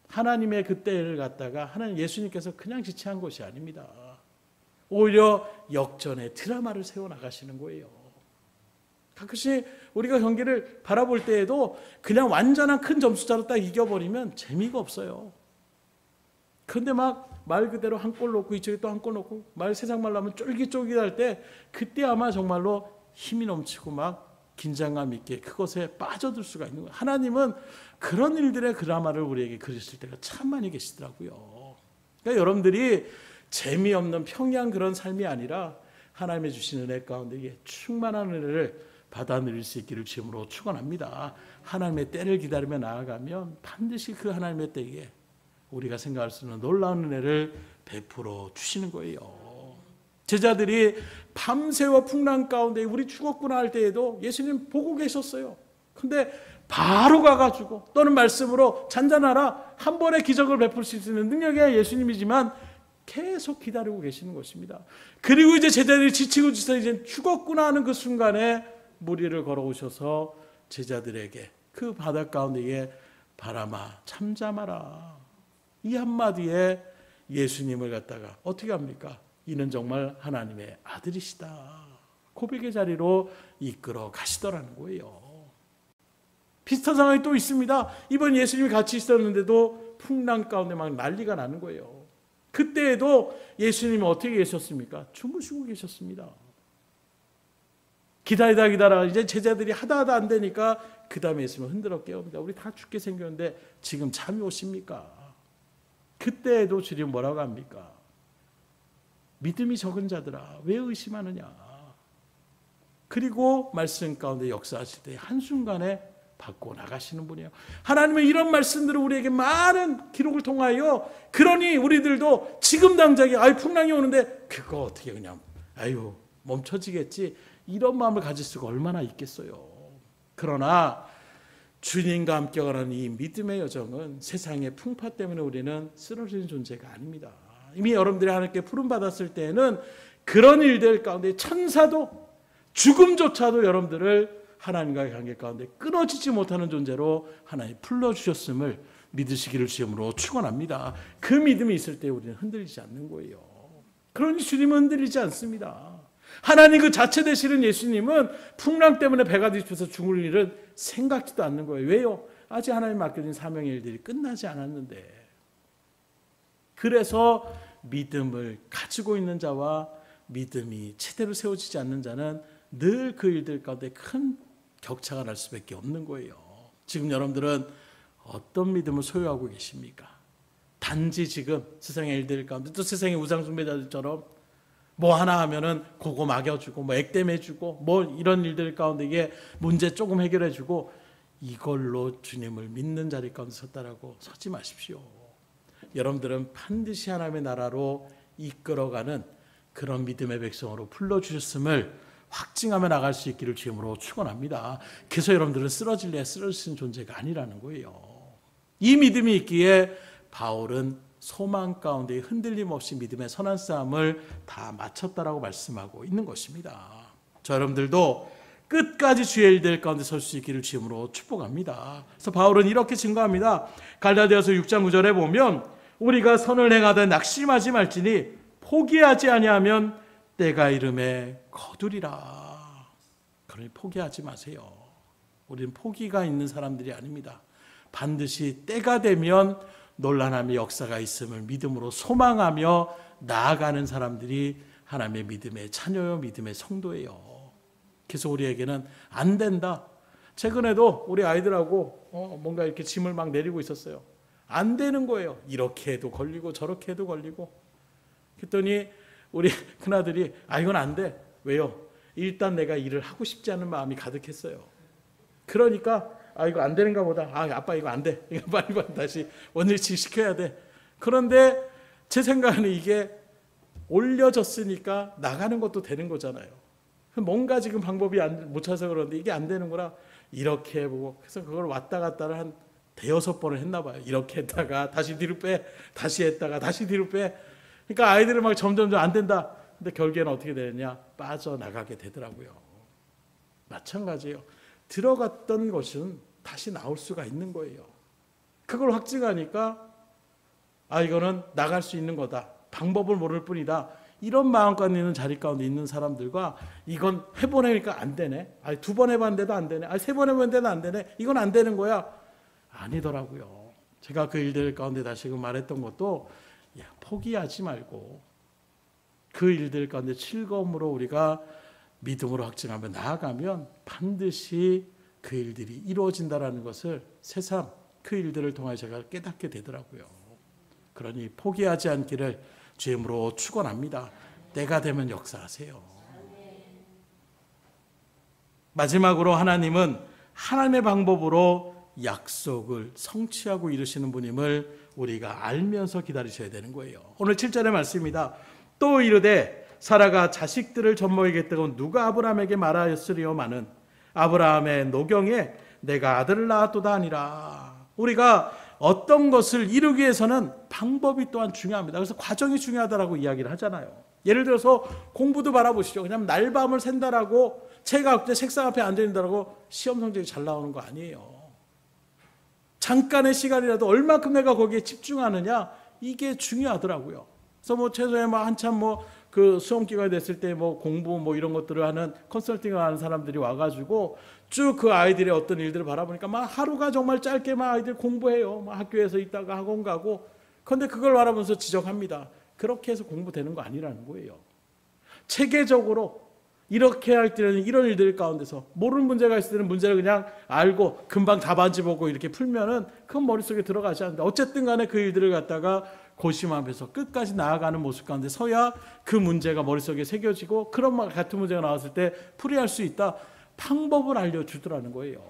하나님의 그 때를 갖다가 하나님 예수님께서 그냥 지체한 것이 아닙니다. 오히려 역전의 드라마를 세워나가시는 거예요. 가끔씩 우리가 경기를 바라볼 때에도 그냥 완전한 큰 점수차로 딱 이겨버리면 재미가 없어요. 그런데 막 말 그대로 한 골 넣고 이쪽에 또 한 골 넣고 말 세상 말로 하면 쫄깃쫄깃할 때 그때 아마 정말로 힘이 넘치고 막 긴장감 있게 그것에 빠져들 수가 있는 거예요. 하나님은 그런 일들의 드라마를 우리에게 그리실 때가 참 많이 계시더라고요. 그러니까 여러분들이 재미없는 평이한 그런 삶이 아니라 하나님의 주신 은혜 가운데 충만한 은혜를 받아 누릴 수 있기를 주님으로 축원합니다. 하나님의 때를 기다리며 나아가면 반드시 그 하나님의 때에 우리가 생각할 수 있는 놀라운 은혜를 베풀어 주시는 거예요. 제자들이 밤새워 풍랑 가운데 우리 죽었구나 할 때에도 예수님 보고 계셨어요. 근데 바로 가가지고 또는 말씀으로 잔잔하라 한 번의 기적을 베풀 수 있는 능력의 예수님이지만 계속 기다리고 계시는 것입니다. 그리고 이제 제자들이 지치고 지쳐 이제 죽었구나 하는 그 순간에 무리를 걸어오셔서 제자들에게 그 바닷 가운데에 바람아 잠잠하라 이 한마디에 예수님을 갖다가 어떻게 합니까? 이는 정말 하나님의 아들이시다 고백의 자리로 이끌어 가시더라는 거예요. 비슷한 상황이 또 있습니다. 이번 예수님이 같이 있었는데도 풍랑 가운데 막 난리가 나는 거예요. 그때에도 예수님이 어떻게 계셨습니까? 주무시고 계셨습니다. 기다리다 이제 제자들이 하다 안 되니까 그 다음에 예수님은 흔들어 깨웁니다. 우리 다 죽게 생겼는데 지금 잠이 오십니까? 그때에도 주님 뭐라고 합니까? 믿음이 적은 자들아 왜 의심하느냐. 그리고 말씀 가운데 역사하실 때 한순간에 받고 나가시는 분이에요. 하나님은 이런 말씀들을 우리에게 많은 기록을 통하여 그러니 우리들도 지금 당장에 풍랑이 오는데 그거 어떻게 그냥 멈춰지겠지 이런 마음을 가질 수가 얼마나 있겠어요. 그러나 주님과 함께 가는 이 믿음의 여정은 세상의 풍파 때문에 우리는 쓰러지는 존재가 아닙니다. 이미 여러분들이 하나님께 부름받았을 때에는 그런 일들 가운데 천사도 죽음조차도 여러분들을 하나님과의 관계 가운데 끊어지지 못하는 존재로 하나님 불러주셨음을 믿으시기를 주님으로 축원합니다. 그 믿음이 있을 때 우리는 흔들리지 않는 거예요. 그러니 주님은 흔들리지 않습니다. 하나님 그 자체 되시는 예수님은 풍랑 때문에 배가 뒤집혀서 죽을 일은 생각지도 않는 거예요. 왜요? 아직 하나님 맡겨진 사명의 일들이 끝나지 않았는데. 그래서 믿음을 가지고 있는 자와 믿음이 제대로 세워지지 않는 자는 늘 그 일들 가운데 큰 격차가 날 수밖에 없는 거예요. 지금 여러분들은 어떤 믿음을 소유하고 계십니까? 단지 지금 세상의 일들 가운데 또 세상의 우상숭배자들처럼 뭐 하나 하면은 그거 막여주고 뭐 액땜해주고 뭐 이런 일들 가운데 이게 문제 조금 해결해주고 이걸로 주님을 믿는 자리 가운데 섰다라고 서지 마십시오. 여러분들은 반드시 하나님의 나라로 이끌어가는 그런 믿음의 백성으로 불러주셨음을 확증하며 나갈 수 있기를 주님으로 축원합니다. 그래서 여러분들은 쓰러질래 쓰러지는 존재가 아니라는 거예요. 이 믿음이 있기에 바울은 소망 가운데 흔들림 없이 믿음의 선한 싸움을 다 마쳤다라고 말씀하고 있는 것입니다. 저 여러분들도 끝까지 주의 일들 가운데 설 수 있기를 주님으로 축복합니다. 그래서 바울은 이렇게 증거합니다. 갈라디아서 6장 9절에 보면 우리가 선을 행하되 낙심하지 말지니 포기하지 아니하면 때가 이름에 거두리라. 그러니 포기하지 마세요. 우리는 포기가 있는 사람들이 아닙니다. 반드시 때가 되면 놀라움의 역사가 있음을 믿음으로 소망하며 나아가는 사람들이 하나님의 믿음의 자녀요 믿음의 성도예요. 그래서 우리에게는 안 된다. 최근에도 우리 아이들하고 뭔가 이렇게 짐을 막 내리고 있었어요. 안 되는 거예요. 이렇게 해도 걸리고 저렇게 해도 걸리고. 그랬더니 우리 큰아들이 이건 안 돼. 왜요? 일단 내가 일을 하고 싶지 않은 마음이 가득했어요. 그러니까 이거 안 되는가 보다. 아빠 이거 안 돼. 이거 빨리 다시 원위치 시켜야 돼. 그런데 제 생각에는 이게 올려졌으니까 나가는 것도 되는 거잖아요. 뭔가 지금 방법이 못 찾아서 그러는데 이게 안 되는구나. 이렇게 해보고 그래서 그걸 왔다 갔다를 한 대여섯 번을 했나 봐요. 이렇게 했다가 다시 뒤로 빼. 다시 했다가 다시 뒤로 빼. 그러니까 아이들은 막 점점 안 된다. 근데 결국에는 어떻게 되느냐? 빠져나가게 되더라고요. 마찬가지예요. 들어갔던 것은 다시 나올 수가 있는 거예요. 그걸 확증하니까 이거는 나갈 수 있는 거다. 방법을 모를 뿐이다. 이런 마음가짐 있는 자리 가운데 있는 사람들과 이건 해보니까 안 되네. 두 번 해봤는데도 안 되네. 세 번 해봤는데도 안 되네. 이건 안 되는 거야. 아니더라고요. 제가 그 일들 가운데 다시금 말했던 것도 포기하지 말고 그 일들 가운데 즐거움으로 우리가 믿음으로 확증하며 나아가면 반드시 그 일들이 이루어진다는 것을 새삼 그 일들을 통해 제가 깨닫게 되더라고요. 그러니 포기하지 않기를 주님으로 축원합니다. 때가 되면 역사하세요. 마지막으로 하나님은 하나님의 방법으로 약속을 성취하고 이루시는 분임을 우리가 알면서 기다리셔야 되는 거예요. 오늘 7절의 말씀입니다. 또 이르되 사라가 자식들을 젖먹이겠다고 누가 아브라함에게 말하였으리오마는 아브라함의 노경에 내가 아들을 낳았도다 하니라. 우리가 어떤 것을 이루기 위해서는 방법이 또한 중요합니다. 그래서 과정이 중요하다라고 이야기를 하잖아요. 예를 들어서 공부도 바라보시죠. 그냥 날밤을 샌다라고 책가 책상 앞에 앉아있는다라고 시험 성적이 잘 나오는 거 아니에요. 잠깐의 시간이라도 얼마큼 내가 거기에 집중하느냐, 이게 중요하더라고요. 그래서 최소에 한참 그 수험 기간이 됐을 때 공부 이런 것들을 하는 컨설팅을 하는 사람들이 와가지고 쭉 그 아이들의 어떤 일들을 바라보니까 하루가 정말 짧게 아이들 공부해요. 학교에서 있다가 학원 가고. 그런데 그걸 바라보면서 지적합니다. 그렇게 해서 공부되는 거 아니라는 거예요. 체계적으로 이렇게 할 때는 이런 일들 가운데서 모르는 문제가 있을 때는 문제를 그냥 알고 금방 답안지 보고 이렇게 풀면은 그건 머릿속에 들어가지 않는다. 어쨌든 간에 그 일들을 갖다가 고심하면서 끝까지 나아가는 모습 가운데 서야 그 문제가 머릿속에 새겨지고 그런 같은 문제가 나왔을 때 풀이할 수 있다. 방법을 알려주더라는 거예요.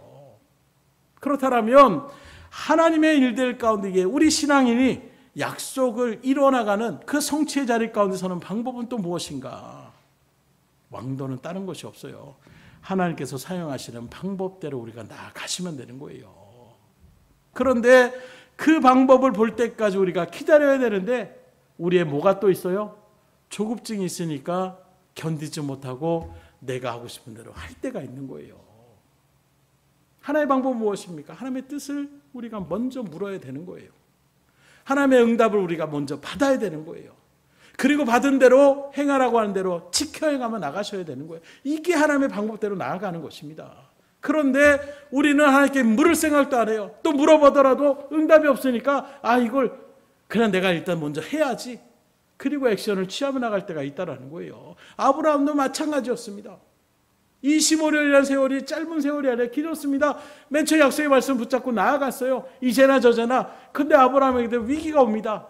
그렇다면 하나님의 일들 가운데 우리 신앙인이 약속을 이뤄나가는 그 성취의 자리 가운데 서는 방법은 또 무엇인가? 왕도는 다른 것이 없어요. 하나님께서 사용하시는 방법대로 우리가 나아가시면 되는 거예요. 그런데 그 방법을 볼 때까지 우리가 기다려야 되는데 우리의 뭐가 또 있어요? 조급증이 있으니까 견디지 못하고 내가 하고 싶은 대로 할 때가 있는 거예요. 하나님의 방법은 무엇입니까? 하나님의 뜻을 우리가 먼저 물어야 되는 거예요. 하나님의 응답을 우리가 먼저 받아야 되는 거예요. 그리고 받은 대로 행하라고 하는 대로 지켜 행하며 나가셔야 되는 거예요. 이게 하나님의 방법대로 나아가는 것입니다. 그런데 우리는 하나님께 물을 생각도 안 해요. 또 물어보더라도 응답이 없으니까 이걸 그냥 내가 일단 먼저 해야지. 그리고 액션을 취하며 나갈 때가 있다라는 거예요. 아브라함도 마찬가지였습니다. 25년이라는 세월이 짧은 세월이 아니라 길었습니다. 맨 처음 약속의 말씀 붙잡고 나아갔어요. 이제나 저제나. 근데 아브라함에게 위기가 옵니다.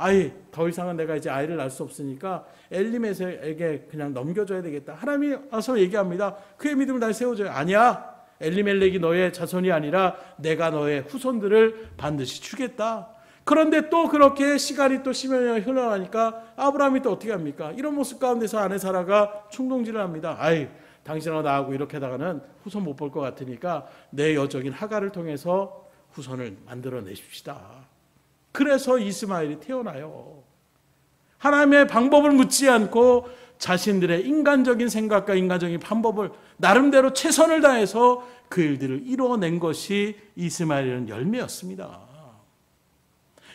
더 이상은 내가 이제 아이를 낳을 수 없으니까 엘리멜렉에게 그냥 넘겨줘야 되겠다. 하나님이 와서 얘기합니다. 그의 믿음을 다시 세워줘요. 아니야. 엘리멜렉이 너의 자손이 아니라 내가 너의 후손들을 반드시 주겠다. 그런데 또 그렇게 시간이 또 10여 년이 흘러가니까 아브라함이 또 어떻게 합니까? 이런 모습 가운데서 아내 사라가 충동질을 합니다. 당신하고 나하고 이렇게 하다가는 후손 못 볼 것 같으니까 내 여종인 하갈을 통해서 후손을 만들어내십시다. 그래서 이스마엘이 태어나요. 하나님의 방법을 묻지 않고 자신들의 인간적인 생각과 인간적인 방법을 나름대로 최선을 다해서 그 일들을 이루어낸 것이 이스마엘이라는 열매였습니다.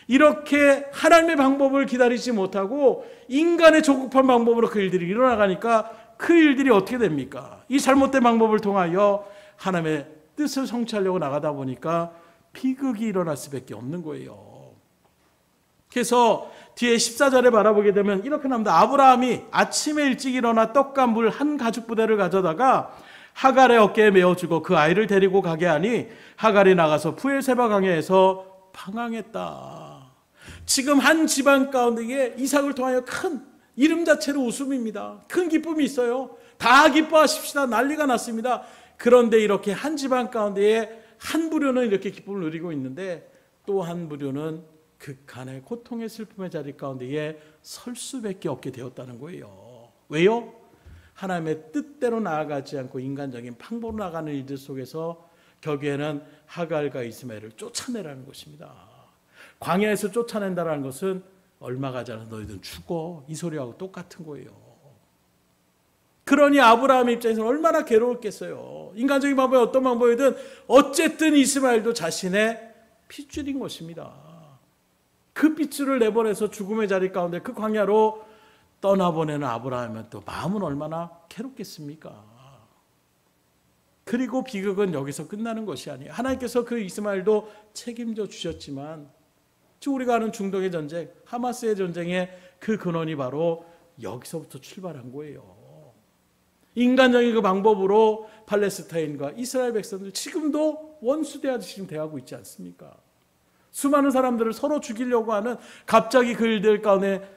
이렇게 하나님의 방법을 기다리지 못하고 인간의 조급한 방법으로 그 일들이 일어나가니까 그 일들이 어떻게 됩니까? 이 잘못된 방법을 통하여 하나님의 뜻을 성취하려고 나가다 보니까 비극이 일어날 수밖에 없는 거예요. 그래서 뒤에 14절에 바라보게 되면 이렇게 나옵니다. 아브라함이 아침에 일찍 일어나 떡과 물 한 가죽 부대를 가져다가 하갈의 어깨에 메어주고 그 아이를 데리고 가게 하니 하갈이 나가서 부엘세바 강에서 방황했다. 지금 한 집안 가운데에 이삭을 통하여 큰 이름 자체로 웃음입니다. 큰 기쁨이 있어요. 다 기뻐하십시다. 난리가 났습니다. 그런데 이렇게 한 집안 가운데에 한 부류는 이렇게 기쁨을 누리고 있는데 또 한 부류는 극한의 고통의 슬픔의 자리 가운데에 설 수밖에 없게 되었다는 거예요. 왜요? 하나님의 뜻대로 나아가지 않고 인간적인 방법으로 나가는 일들 속에서 결국에는 하갈과 이스마엘을 쫓아내라는 것입니다. 광야에서 쫓아낸다는 것은 얼마 가지 않아 너희들은 죽어, 이 소리하고 똑같은 거예요. 그러니 아브라함의 입장에서는 얼마나 괴로웠겠어요. 인간적인 방법이 어떤 방법이든 어쨌든 이스마엘도 자신의 핏줄인 것입니다. 그 핏줄을 내보내서 죽음의 자리 가운데 그 광야로 떠나보내는 아브라함은 또 마음은 얼마나 괴롭겠습니까? 그리고 비극은 여기서 끝나는 것이 아니에요. 하나님께서 그 이스마엘도 책임져 주셨지만 지금 우리가 아는 중동의 전쟁, 하마스의 전쟁의 그 근원이 바로 여기서부터 출발한 거예요. 인간적인 그 방법으로 팔레스타인과 이스라엘 백성들 지금도 원수대하듯이 지금 대하고 있지 않습니까? 수많은 사람들을 서로 죽이려고 하는 갑자기 그 일들 가운데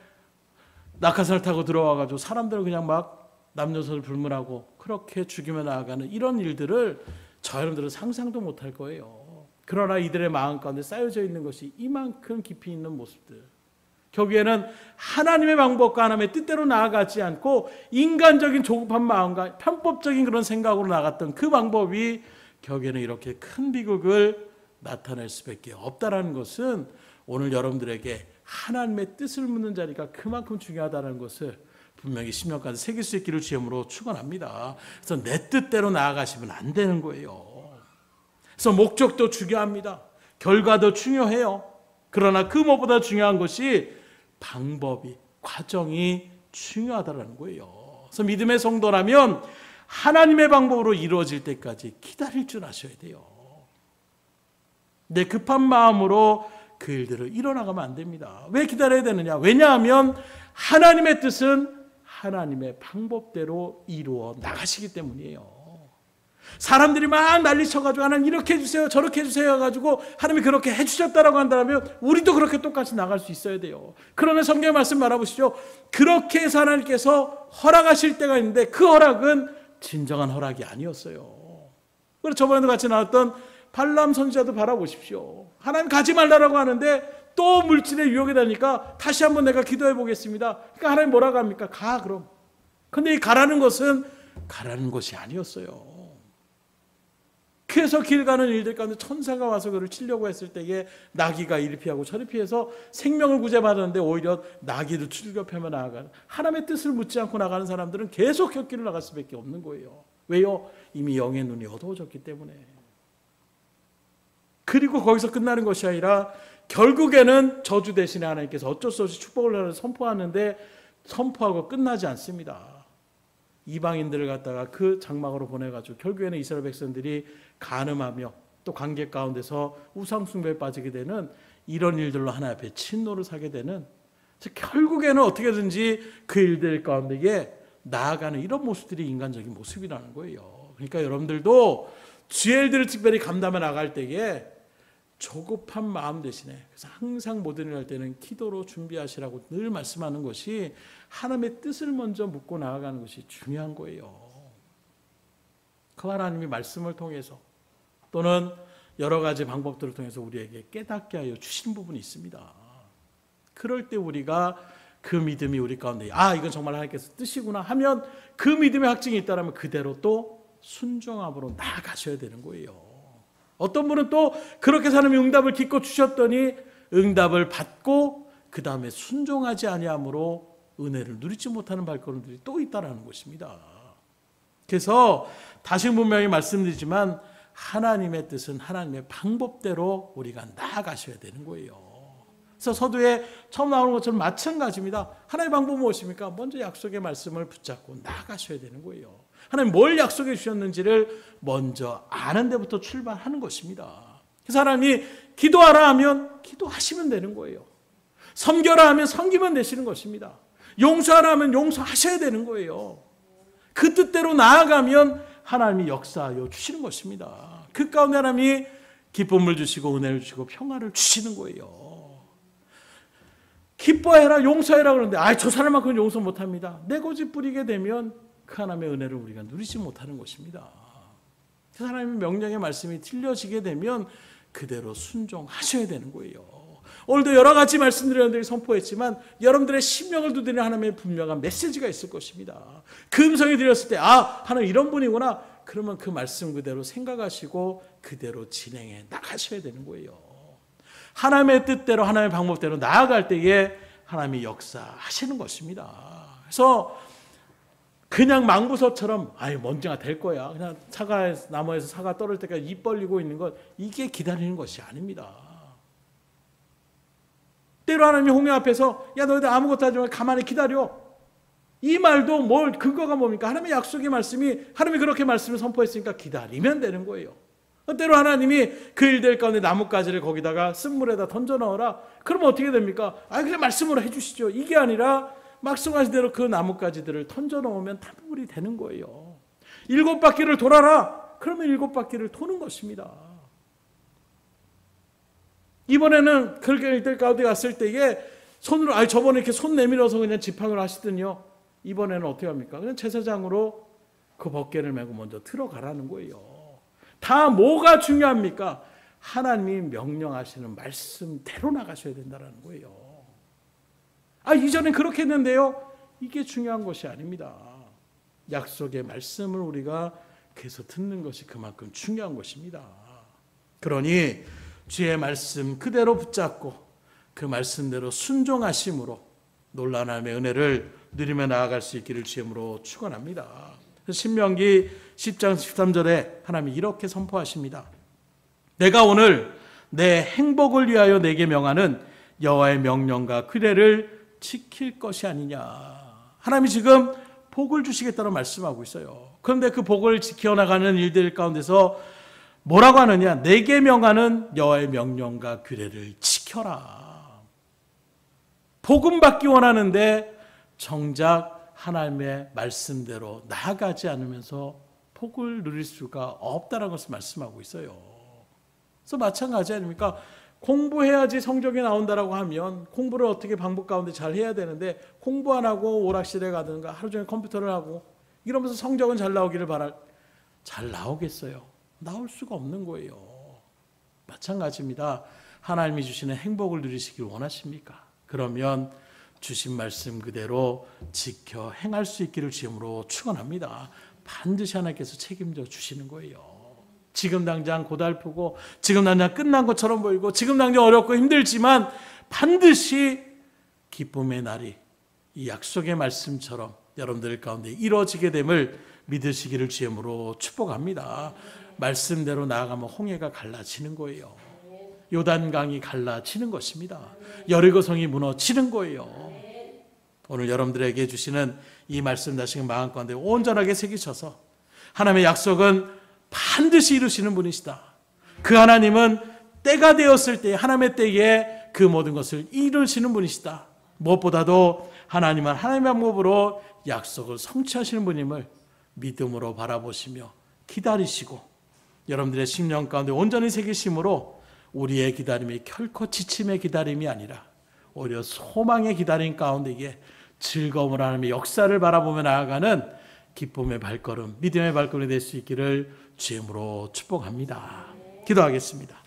낙하산을 타고 들어와가지고 사람들을 그냥 막 남녀선을 불문하고 그렇게 죽이며 나아가는 이런 일들을 저 여러분들은 상상도 못할 거예요. 그러나 이들의 마음 가운데 쌓여져 있는 것이 이만큼 깊이 있는 모습들. 결국에는 하나님의 방법과 하나님의 뜻대로 나아가지 않고 인간적인 조급한 마음과 편법적인 그런 생각으로 나갔던 그 방법이 결국에는 이렇게 큰 비극을 나타낼 수밖에 없다는 것은 오늘 여러분들에게 하나님의 뜻을 묻는 자리가 그만큼 중요하다는 것을 분명히 신명까지 새길 수 있기를 주님으로 축원합니다. 그래서 내 뜻대로 나아가시면 안 되는 거예요. 그래서 목적도 중요합니다. 결과도 중요해요. 그러나 그 무엇보다 중요한 것이 방법이, 과정이 중요하다는 거예요. 그래서 믿음의 성도라면 하나님의 방법으로 이루어질 때까지 기다릴 줄 아셔야 돼요. 내 급한 마음으로 그 일들을 이뤄나가면 안 됩니다. 왜 기다려야 되느냐? 왜냐하면 하나님의 뜻은 하나님의 방법대로 이루어 나가시기 때문이에요. 사람들이 막 난리쳐가지고 하나님 이렇게 해주세요 저렇게 해주세요 해가지고 하나님이 그렇게 해주셨다라고 한다면 우리도 그렇게 똑같이 나갈 수 있어야 돼요. 그러나 성경의 말씀 말아보시죠. 그렇게 해서 하나님께서 허락하실 때가 있는데 그 허락은 진정한 허락이 아니었어요. 그래서 저번에도 같이 나왔던 발람 선지자도 바라보십시오. 하나님 가지 말라라고 하는데 또 물질의 유혹이 되니까 다시 한번 내가 기도해 보겠습니다. 그러니까 하나님 뭐라고 합니까? 가 그럼. 근데 이 가라는 것은 가라는 것이 아니었어요. 그래서 길 가는 일들 가운데 천사가 와서 그를 치려고 했을 때에 나귀가 이리 피하고 저리 피해서 생명을 구제받았는데 오히려 나귀를 출격하며 나아가는 하나님의 뜻을 묻지 않고 나가는 사람들은 계속 곁길을 나갈 수밖에 없는 거예요. 왜요? 이미 영의 눈이 어두워졌기 때문에. 그리고 거기서 끝나는 것이 아니라 결국에는 저주 대신에 하나님께서 어쩔 수 없이 축복을 선포하는데 선포하고 끝나지 않습니다. 이방인들을 갖다가 그 장막으로 보내가지고 결국에는 이스라엘 백성들이 간음하며 또 관계 가운데서 우상숭배에 빠지게 되는 이런 일들로 하나님 앞에 친노를 사게 되는, 결국에는 어떻게든지 그 일들 가운데에 나아가는 이런 모습들이 인간적인 모습이라는 거예요. 그러니까 여러분들도 주의 일들을 특별히 감당해 나갈 때에 조급한 마음 대신에, 그래서 항상 모든 일 할 때는 기도로 준비하시라고 늘 말씀하는 것이 하나님의 뜻을 먼저 묻고 나아가는 것이 중요한 거예요. 그 하나님이 말씀을 통해서 또는 여러 가지 방법들을 통해서 우리에게 깨닫게 하여 주신 부분이 있습니다. 그럴 때 우리가 그 믿음이 우리 가운데 이건 정말 하나님께서 뜻이구나 하면 그 믿음의 확증이 있다면 그대로 또 순종함으로 나아가셔야 되는 거예요. 어떤 분은 또 그렇게 하나님이 응답을 기껏 주셨더니 응답을 받고 그 다음에 순종하지 아니함으로 은혜를 누리지 못하는 발걸음들이 또 있다라는 것입니다. 그래서 다시 분명히 말씀드리지만 하나님의 뜻은 하나님의 방법대로 우리가 나아가셔야 되는 거예요. 그래서 서두에 처음 나오는 것처럼 마찬가지입니다. 하나님의 방법은 무엇입니까? 먼저 약속의 말씀을 붙잡고 나아가셔야 되는 거예요. 하나님 뭘 약속해 주셨는지를 먼저 아는 데부터 출발하는 것입니다. 그래서 하나님이 기도하라 하면 기도하시면 되는 거예요. 섬겨라 하면 섬기면 되시는 것입니다. 용서하라 하면 용서하셔야 되는 거예요. 그 뜻대로 나아가면 하나님이 역사하여 주시는 것입니다. 그 가운데 하나님이 기쁨을 주시고 은혜를 주시고 평화를 주시는 거예요. 기뻐해라 용서해라 그러는데 저 사람만큼은 용서 못합니다. 내 고집 부리게 되면 그 하나님의 은혜를 우리가 누리지 못하는 것입니다. 그 하나님의 명령의 말씀이 틀려지게 되면 그대로 순종하셔야 되는 거예요. 오늘도 여러 가지 말씀드렸는데 선포했지만 여러분들의 심령을 두드리는 하나님의 분명한 메시지가 있을 것입니다. 그 음성이 들렸을 때 하나님 이런 분이구나. 그러면 그 말씀 그대로 생각하시고 그대로 진행해 나가셔야 되는 거예요. 하나님의 뜻대로 하나님의 방법대로 나아갈 때에 하나님이 역사하시는 것입니다. 그래서 그냥 망부서처럼 먼저가 될 거야. 그냥 나무에서 사과 떨어질 때까지 입 벌리고 있는 것, 이게 기다리는 것이 아닙니다. 때로 하나님이 홍해 앞에서 너희들 아무것도 하지 말고 가만히 기다려. 이 말도 근거가 뭡니까? 하나님의 약속의 말씀이 하나님이 그렇게 말씀을 선포했으니까 기다리면 되는 거예요. 때로 하나님이 그 일들 가운데 나뭇가지를 거기다가 쓴물에다 던져 넣어라. 그러면 어떻게 됩니까? 그냥 말씀으로 해주시죠. 이게 아니라 말씀하신 대로 그 나뭇가지들을 던져 넣으면 탄물이 되는 거예요. 7바퀴를 돌아라. 그러면 7바퀴를 도는 것입니다. 이번에는 그렇게 일들 가운데 갔을 때에 손으로 저번에 이렇게 손 내밀어서 그냥 지팡이로 하시더니요. 이번에는 어떻게 합니까? 그냥 제사장으로 그 벗개를 메고 먼저 들어가라는 거예요. 다 뭐가 중요합니까? 하나님이 명령하시는 말씀대로 나가셔야 된다는 거예요. 이전엔 그렇게 했는데요. 이게 중요한 것이 아닙니다. 약속의 말씀을 우리가 계속 듣는 것이 그만큼 중요한 것입니다. 그러니 주의 말씀 그대로 붙잡고 그 말씀대로 순종하심으로 놀라운 하나님의 은혜를 누리며 나아갈 수 있기를 주님으로 축원합니다. 신명기 10장 13절에 하나님이 이렇게 선포하십니다. 내가 오늘 내 행복을 위하여 내게 명하는 여호와의 명령과 규례를 지킬 것이 아니냐. 하나님이 지금 복을 주시겠다고 말씀하고 있어요. 그런데 그 복을 지켜나가는 일들 가운데서 뭐라고 하느냐? 내게 명하는 여호와의 명령과 규례를 지켜라. 복음 받기 원하는데 정작 하나님의 말씀대로 나아가지 않으면서 복을 누릴 수가 없다는 것을 말씀하고 있어요. 그래서 마찬가지 아닙니까? 공부해야지 성적이 나온다라고 하면 공부를 어떻게 방법 가운데 잘 해야 되는데 공부 안 하고 오락실에 가든가 하루 종일 컴퓨터를 하고 이러면서 성적은 잘 나오기를 잘 나오겠어요? 나올 수가 없는 거예요. 마찬가지입니다. 하나님이 주시는 행복을 누리시길 원하십니까? 그러면 주신 말씀 그대로 지켜 행할 수 있기를 주님으로 축원합니다. 반드시 하나님께서 책임져 주시는 거예요. 지금 당장 고달프고 지금 당장 끝난 것처럼 보이고 지금 당장 어렵고 힘들지만 반드시 기쁨의 날이 이 약속의 말씀처럼 여러분들 가운데 이루어지게 됨을 믿으시기를 주님으로 축복합니다. 말씀대로 나아가면 홍해가 갈라지는 거예요. 요단강이 갈라지는 것입니다. 여리고성이 무너지는 거예요. 오늘 여러분들에게 주시는 이 말씀 다시 마음 가운데 온전하게 새기셔서 하나님의 약속은 반드시 이루시는 분이시다. 그 하나님은 때가 되었을 때 하나님의 때에 그 모든 것을 이루시는 분이시다. 무엇보다도 하나님은 하나님의 방법으로 약속을 성취하시는 분임을 믿음으로 바라보시며 기다리시고 여러분들의 심령 가운데 온전히 새기심으로 우리의 기다림이 결코 지침의 기다림이 아니라 오히려 소망의 기다림 가운데 이게 즐거움을 하나님의 역사를 바라보며 나아가는 기쁨의 발걸음, 믿음의 발걸음이 될 수 있기를 주님으로 축복합니다. 기도하겠습니다.